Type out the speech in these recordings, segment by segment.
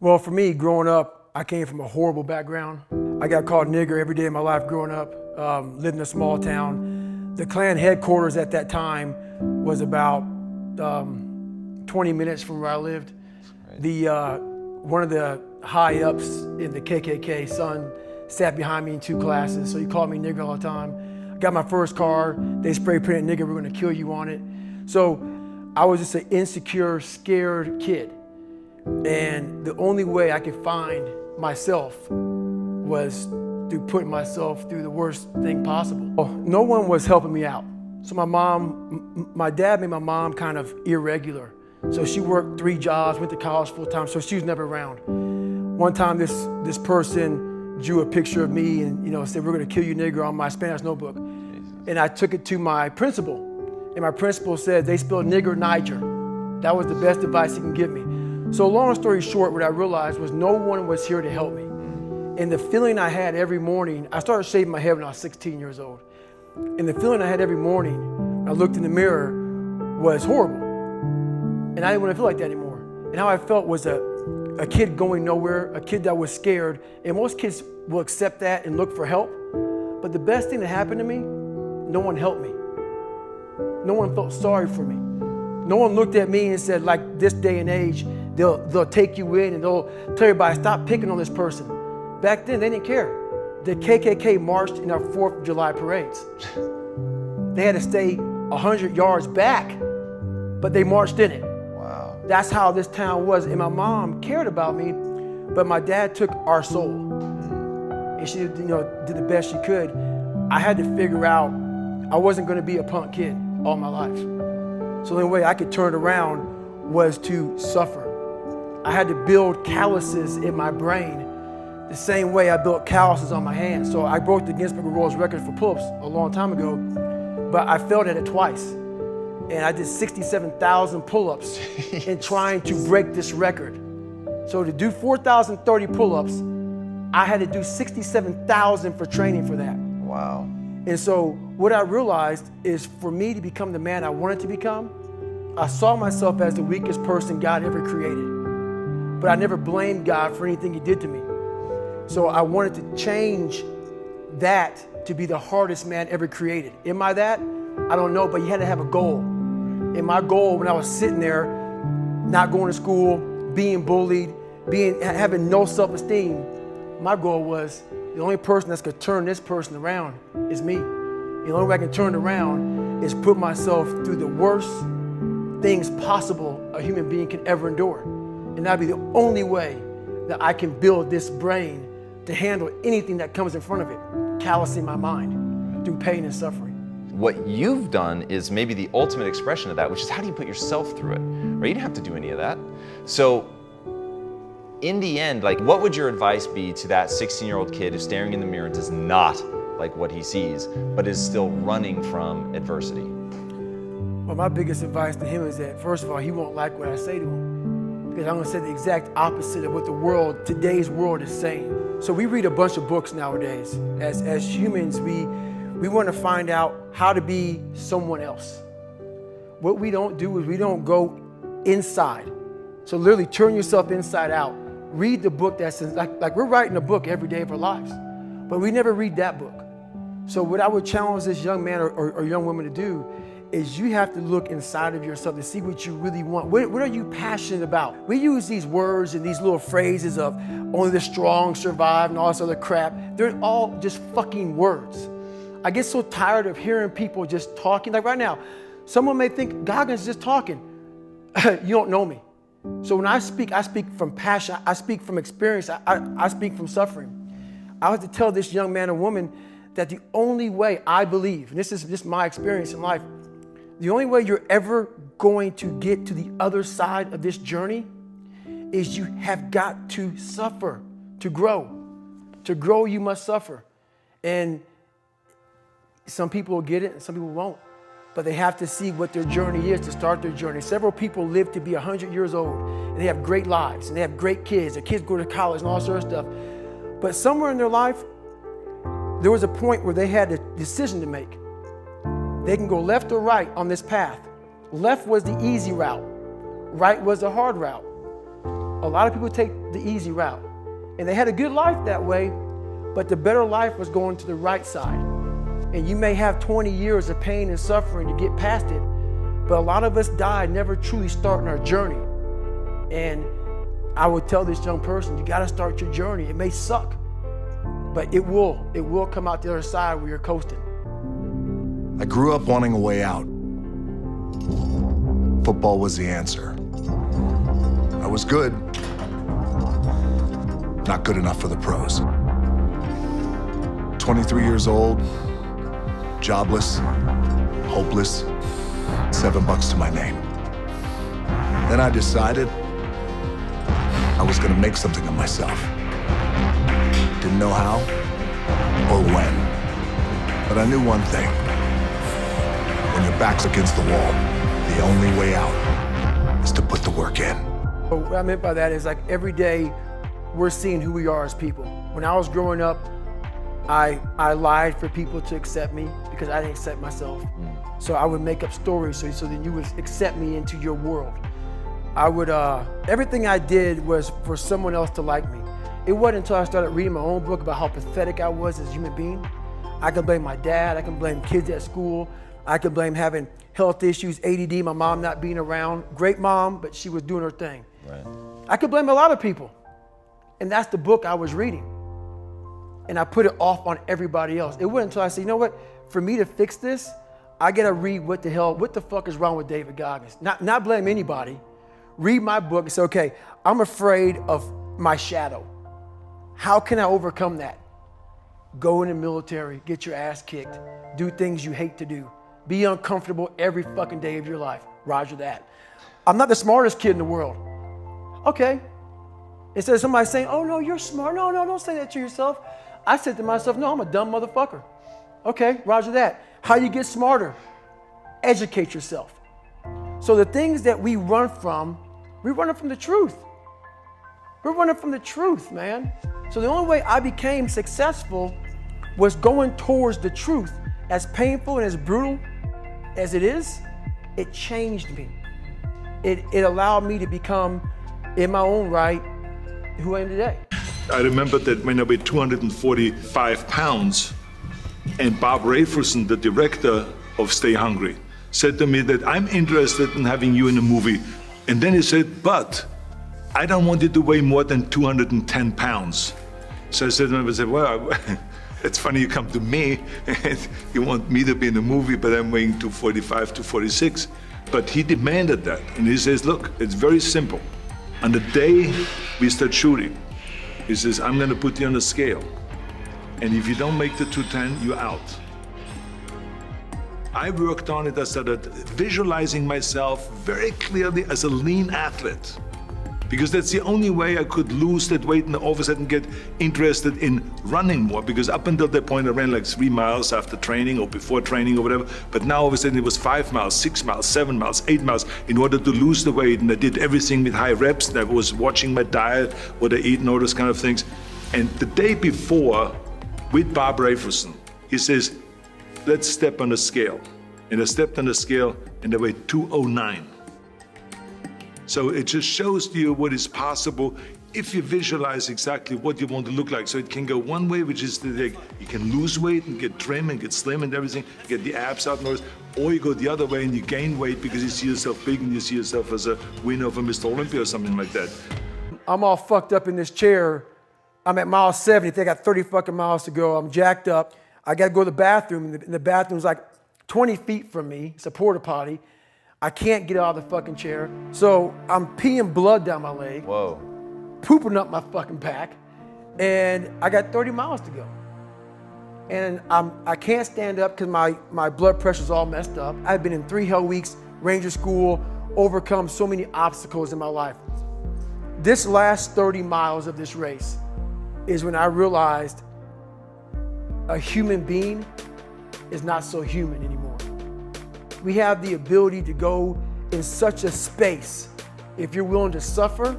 Well, for me, growing up, I came from a horrible background. I got called nigger every day of my life growing up, lived in a small town. The Klan headquarters at that time was about 20 minutes from where I lived. Right. One of the high-ups in the KKK, son, sat behind me in 2 classes, so he called me nigger all the time. I got my first car, they spray painted nigger, we're gonna kill you on it. So I was just an insecure, scared kid. And the only way I could find myself was through putting myself through the worst thing possible. No one was helping me out. So my dad made my mom kind of irregular. So she worked 3 jobs, went to college full time, so she was never around. One time this person drew a picture of me and said, "We're gonna kill you, nigger," on my Spanish notebook. And I took it to my principal. And my principal said, "They spelled nigger Niger." That was the best advice he can give me. So long story short, what I realized was no one was here to help me. And the feeling I had every morning, I started shaving my head when I was 16 years old. And the feeling I had every morning, when I looked in the mirror, was horrible. And I didn't want to feel like that anymore. And how I felt was a kid going nowhere, a kid that was scared. And most kids will accept that and look for help. But the best thing that happened to me, no one helped me. No one felt sorry for me. No one looked at me and said, like this day and age, they'll take you in and they'll tell everybody, stop picking on this person. Back then, they didn't care. The KKK marched in our 4th of July parades. They had to stay 100 yards back, but they marched in it. Wow. That's how this town was. And my mom cared about me, but my dad took our soul. And she did the best she could. I had to figure out I wasn't gonna be a punk kid all my life. So the only way I could turn it around was to suffer. I had to build calluses in my brain the same way I built calluses on my hands. So I broke the Guinness Book of World Records for pull-ups a long time ago, but I failed at it twice. And I did 67,000 pull-ups in trying to break this record. So to do 4,030 pull-ups, I had to do 67,000 for training for that. Wow. And so what I realized is for me to become the man I wanted to become, I saw myself as the weakest person God ever created. But I never blamed God for anything he did to me. So I wanted to change that to be the hardest man ever created. Am I that? I don't know, but you had to have a goal. And my goal when I was sitting there, not going to school, being bullied, having no self-esteem, my goal was the only person that's gonna turn this person around is me. The only way I can turn it around is put myself through the worst things possible a human being can ever endure. And that'd be the only way that I can build this brain to handle anything that comes in front of it, callousing my mind through pain and suffering. What you've done is maybe the ultimate expression of that, which is how do you put yourself through it, right? You didn't have to do any of that. So in the end, what would your advice be to that 16-year-old kid who's staring in the mirror and does not like what he sees, but is still running from adversity? Well, my biggest advice to him is that, first of all, he won't like what I say to him, because I'm gonna say the exact opposite of what today's world is saying. So we read a bunch of books nowadays. As humans, we wanna find out how to be someone else. What we don't do is we don't go inside. So literally turn yourself inside out. Read the book that's like we're writing a book every day of our lives, but we never read that book. So what I would challenge this young man or young woman to do is you have to look inside of yourself to see what you really want. What are you passionate about? We use these words and these little phrases of only the strong survive and all this other crap. They're all just fucking words. I get so tired of hearing people just talking. Like right now, someone may think Goggins is just talking. You don't know me. So when I speak from passion, I speak from experience, I speak from suffering. I have to tell this young man or woman that the only way I believe, and this is just my experience in life, the only way you're ever going to get to the other side of this journey is you have got to suffer to grow. To grow, you must suffer. And some people will get it and some people won't. But they have to see what their journey is to start their journey. Several people live to be 100 years old and they have great lives and they have great kids. Their kids go to college and all sorts of stuff. But somewhere in their life, there was a point where they had a decision to make. They can go left or right on this path. Left was the easy route. Right was the hard route. A lot of people take the easy route, and they had a good life that way, but the better life was going to the right side. And you may have 20 years of pain and suffering to get past it, but a lot of us die never truly starting our journey. And I would tell this young person, you gotta start your journey. It may suck, but it will come out the other side where you're coasting. I grew up wanting a way out. Football was the answer. I was good, not good enough for the pros. 23 years old, jobless, hopeless, $7 to my name. Then I decided I was gonna make something of myself. Didn't know how or when, but I knew one thing. When your back's against the wall, the only way out is to put the work in. What I meant by that is like every day we're seeing who we are as people. When I was growing up, I lied for people to accept me because I didn't accept myself. So I wow make up stories so that you would accept me into your world. Everything I did was for someone else to like me. It wasn't until I started reading my own book about how pathetic I was as a human being. I can blame my dad, I can blame kids at school, I can blame having health issues, ADD, my mom not being around. Great mom, but she was doing her thing. Right. I could blame a lot of people. And that's the book I was reading. And I put it off on everybody else. It wasn't until I said, you know what, for me to fix this, I gotta read what the fuck is wrong with David Goggins. Not blame anybody. Read my book and say, okay, I'm afraid of my shadow. How can I overcome that? Go in the military, get your ass kicked, do things you hate to do. Be uncomfortable every fucking day of your life. Roger that. I'm not the smartest kid in the world. Okay. Instead of somebody saying, oh no, you're smart. No, don't say that to yourself. I said to myself, no, I'm a dumb motherfucker. Okay, roger that. How you get smarter? Educate yourself. So the things that we run from the truth. We're running from the truth, man. So the only way I became successful was going towards the truth. As painful and as brutal as it is, it changed me. It allowed me to become, in my own right, who I am today. I remember that when I weighed 245 pounds, and Bob Raferson, the director of Stay Hungry, said to me that I'm interested in having you in a movie. And then he said, but I don't want you to weigh more than 210 pounds. So I said to him, well, it's funny you come to me and you want me to be in a movie, but I'm weighing 245, 246. But he demanded that. And he says, look, it's very simple. On the day we start shooting, he says, I'm gonna put you on a scale. And if you don't make the 210, you're out. I worked on it. I started visualizing myself very clearly as a lean athlete, because that's the only way I could lose that weight and all of a sudden get interested in running more. Because up until that point, I ran like 3 miles after training or before training or whatever. But now all of a sudden it was 5 miles, 6 miles, 7 miles, 8 miles in order to lose the weight. And I did everything with high reps. And I was watching my diet, what I eat and all those kind of things. And the day before, with Bob Raferson, he says, let's step on the scale. And I stepped on the scale and I weighed 209. So it just shows to you what is possible if you visualize exactly what you want to look like. So it can go one way, which is that you can lose weight and get trim and get slim and everything, get the abs out and all this. Or you go the other way and you gain weight because you see yourself big and you see yourself as a winner of a Mr. Olympia or something like that. I'm all fucked up in this chair. I'm at mile 70. I got 30 fucking miles to go. I'm jacked up. I got to go to the bathroom. And the bathroom's like 20 feet from me. It's a porta potty. I can't get out of the fucking chair. So I'm peeing blood down my leg. Whoa. Pooping up my fucking back. And I got 30 miles to go. And I can't stand up because my blood pressure's all messed up. I've been in 3 hell weeks, Ranger School, overcome so many obstacles in my life. This last 30 miles of this race is when I realized a human being is not so human anymore. We have the ability to go in such a space if you're willing to suffer,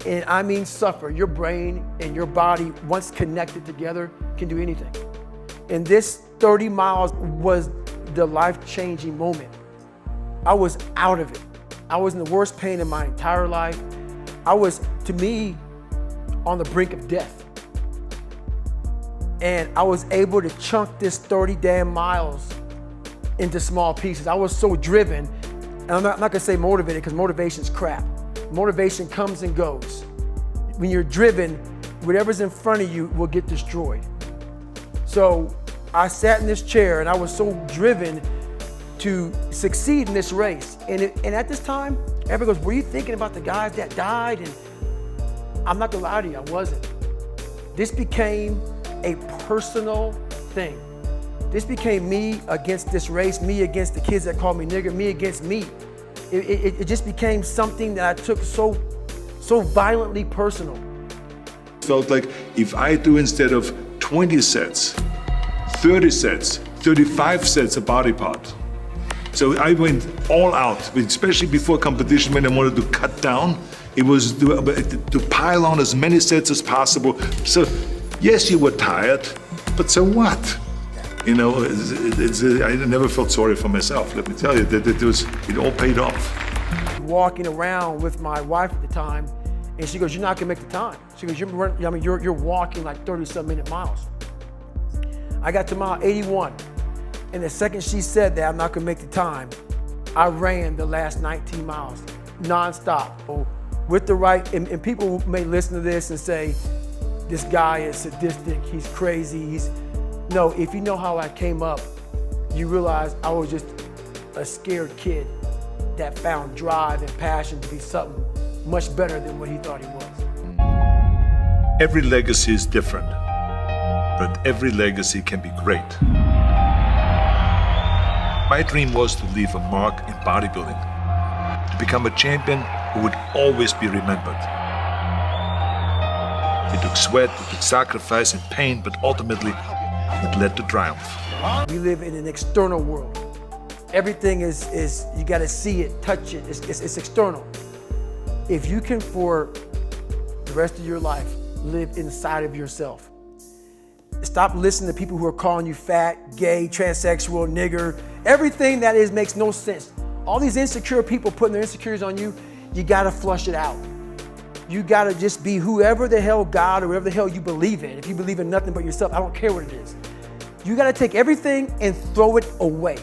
and I mean suffer. Your brain and your body, once connected together, can do anything. And this 30 miles was the life-changing moment. I was out of it. I was in the worst pain in my entire life. I was to me on the brink of death. And I was able to chunk this 30 damn miles into small pieces. I was so driven, and I'm not gonna say motivated because motivation's crap. Motivation comes and goes. When you're driven, whatever's in front of you will get destroyed. So I sat in this chair and I was so driven to succeed in this race. And at this time, everybody goes, were you thinking about the guys that died? And I'm not gonna lie to you, I wasn't. This became a personal thing. This became me against this race, me against the kids that called me nigger, me against me. It just became something that I took so violently personal. Felt like if I do instead of 20 sets, 30 sets, 35 sets a body part. So I went all out, especially before competition when I wanted to cut down. It was to pile on as many sets as possible. So yes, you were tired, but so what? You know, I never felt sorry for myself. Let me tell you, it all paid off. Walking around with my wife at the time, and she goes, "You're not gonna make the time." She goes, "You're walking like 30-some minute miles." I got to mile 81, and the second she said that I'm not gonna make the time, I ran the last 19 miles nonstop. With the right, and people may listen to this and say, "This guy is sadistic. He's crazy." No, if you know how I came up, you realize I was just a scared kid that found drive and passion to be something much better than what he thought he was. Every legacy is different, but every legacy can be great. My dream was to leave a mark in bodybuilding, to become a champion who would always be remembered. It took sweat, it took sacrifice and pain, but ultimately it led to triumph. We live in an external world. Everything is you gotta see it, touch it, it's external. If you can, for the rest of your life, live inside of yourself. Stop listening to people who are calling you fat, gay, transsexual, nigger. Everything that is makes no sense. All these insecure people putting their insecurities on you, you gotta flush it out. You gotta just be whoever the hell God or whatever the hell you believe in. If you believe in nothing but yourself, I don't care what it is. You gotta take everything and throw it away.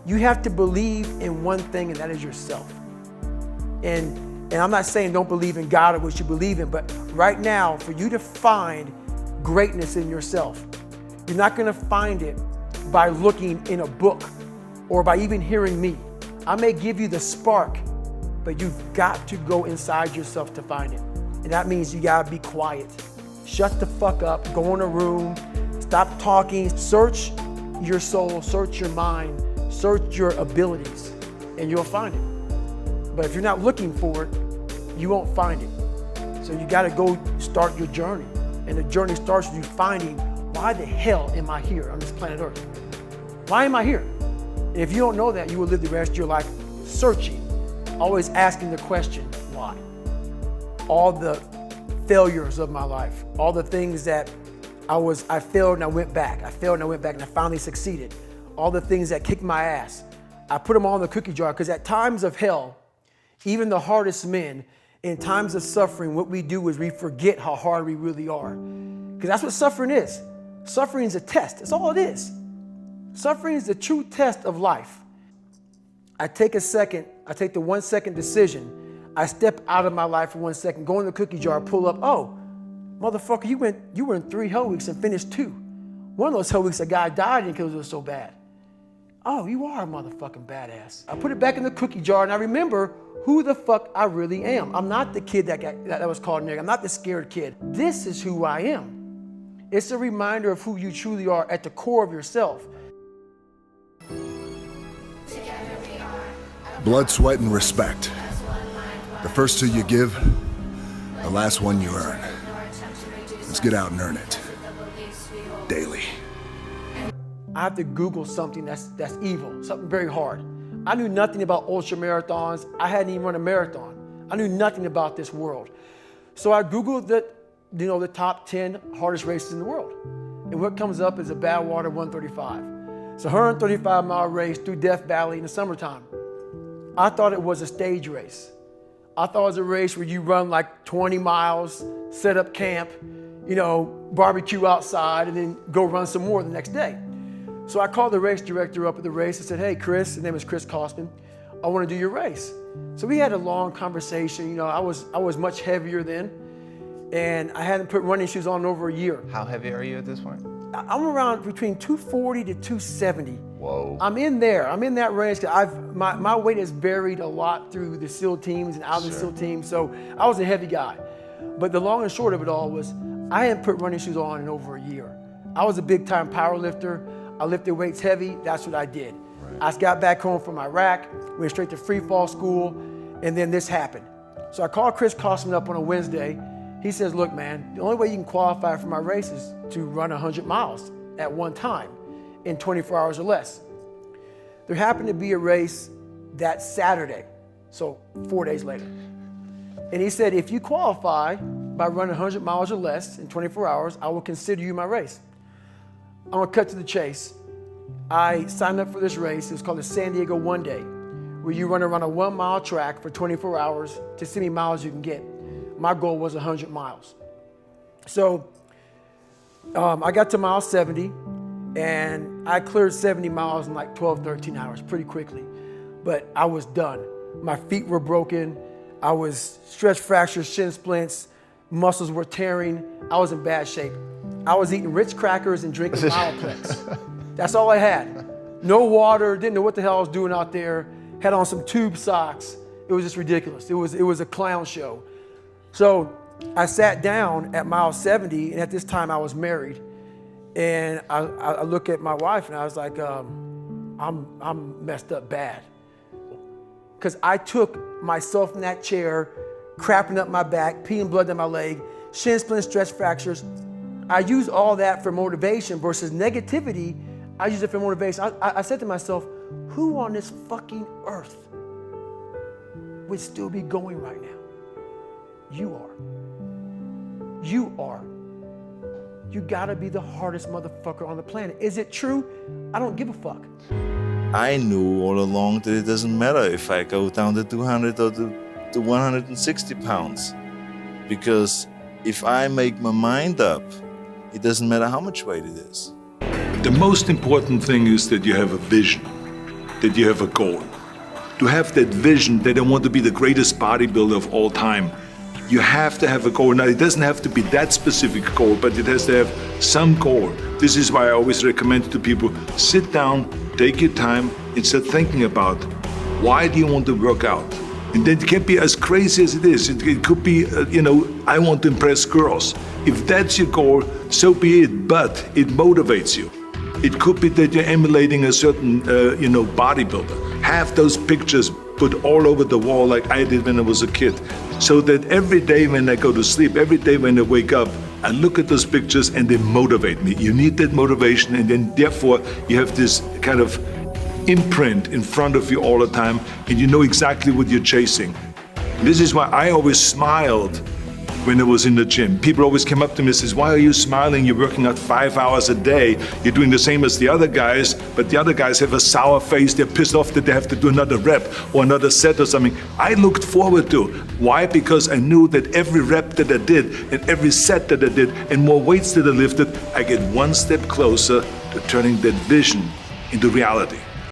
You have to believe in one thing, and that is yourself. And I'm not saying don't believe in God or what you believe in, but right now, for you to find greatness in yourself, you're not gonna find it by looking in a book or by even hearing me. I may give you the spark, but you've got to go inside yourself to find it. And that means you gotta be quiet. Shut the fuck up, go in a room, stop talking, search your soul, search your mind, search your abilities, and you'll find it. But if you're not looking for it, you won't find it. So you gotta go start your journey. And the journey starts with you finding, why the hell am I here on this planet Earth? Why am I here? And if you don't know that, you will live the rest of your life searching, always asking the question, why? All the failures of my life, all the things that I failed and I went back. I failed and I went back and I finally succeeded. All the things that kicked my ass, I put them all in the cookie jar, because at times of hell, even the hardest men, in times of suffering, what we do is we forget how hard we really are. Because that's what suffering is. Suffering is a test, that's all it is. Suffering is the true test of life. I take a second, I take the 1 second decision, I step out of my life for 1 second, go in the cookie jar, pull up, oh, motherfucker, you were in 3 hell weeks and finished 2. One of those hell weeks, a guy died in because it was so bad. Oh, you are a motherfucking badass. I put it back in the cookie jar and I remember who the fuck I really am. I'm not the kid that was called nigga. I'm not the scared kid. This is who I am. It's a reminder of who you truly are at the core of yourself. Blood, sweat, and respect. The first 2 you give, the last one you earn. Let's get out and earn it. Daily. I have to Google something that's evil, something very hard. I knew nothing about ultra marathons. I hadn't even run a marathon. I knew nothing about this world. So I Googled the top 10 hardest races in the world. And what comes up is a Badwater 135. It's a 135-mile race through Death Valley in the summertime. I thought it was a stage race. I thought it was a race where you run like 20 miles, set up camp, you know, barbecue outside, and then go run some more the next day. So I called the race director up at the race and said, hey, Chris, his name is Chris Kosman, I want to do your race. So we had a long conversation. You know, I was much heavier then, and I hadn't put running shoes on in over a year. How heavy are you at this point? I'm around between 240 to 270. Whoa. I'm in there. I'm in that range. My weight has varied a lot through the SEAL teams and out of the SEAL teams, so I was a heavy guy. But the long and short of it all was I hadn't put running shoes on in over a year. I was a big-time power lifter. I lifted weights heavy. That's what I did. Right. I got back home from Iraq, went straight to free fall school, and then this happened. So I called Chris Kosman up on a Wednesday. He says, look, man, the only way you can qualify for my race is to run 100 miles at one time in 24 hours or less. There happened to be a race that Saturday, so 4 days later. And he said, if you qualify by running 100 miles or less in 24 hours, I will consider you my race. I'm gonna cut to the chase. I signed up for this race. It was called the San Diego One Day, where you run around a 1 mile track for 24 hours to see how many miles you can get. My goal was 100 miles. So I got to mile 70, and I cleared 70 miles in like 12, 13 hours pretty quickly. But I was done. My feet were broken. I was stress fractures, shin splints, muscles were tearing. I was in bad shape. I was eating Ritz crackers and drinking Miloplex. That's all I had. No water, didn't know what the hell I was doing out there. Had on some tube socks. It was just ridiculous. It was a clown show. So I sat down at mile 70, and at this time I was married. And I look at my wife and I was like, I'm messed up bad. Because I took myself in that chair, crapping up my back, peeing blood down my leg, shin splints, stress fractures. I use all that for motivation versus negativity. I use it for motivation. I said to myself, who on this fucking earth would still be going right now? You are. You are. You gotta be the hardest motherfucker on the planet. Is it true? I don't give a fuck. I knew all along that it doesn't matter if I go down to 200 or to 160 pounds. Because if I make my mind up, it doesn't matter how much weight it is. The most important thing is that you have a vision, that you have a goal. To have that vision that I want to be the greatest bodybuilder of all time, you have to have a goal. Now, it doesn't have to be that specific goal, but it has to have some goal. This is why I always recommend to people, sit down, take your time, and start thinking about why do you want to work out? And then it can't be as crazy as it is. It could be, I want to impress girls. If that's your goal, so be it, but it motivates you. It could be that you're emulating a certain, bodybuilder. Have those pictures put all over the wall like I did when I was a kid. So that every day when I go to sleep, every day when I wake up, I look at those pictures and they motivate me. You need that motivation, and then therefore you have this kind of imprint in front of you all the time, and you know exactly what you're chasing. This is why I always smiled when I was in the gym. People always came up to me and says, why are you smiling? You're working out 5 hours a day. You're doing the same as the other guys, but the other guys have a sour face. They're pissed off that they have to do another rep or another set or something. I looked forward to. Why? Because I knew that every rep that I did and every set that I did and more weights that I lifted, I get one step closer to turning that vision into reality.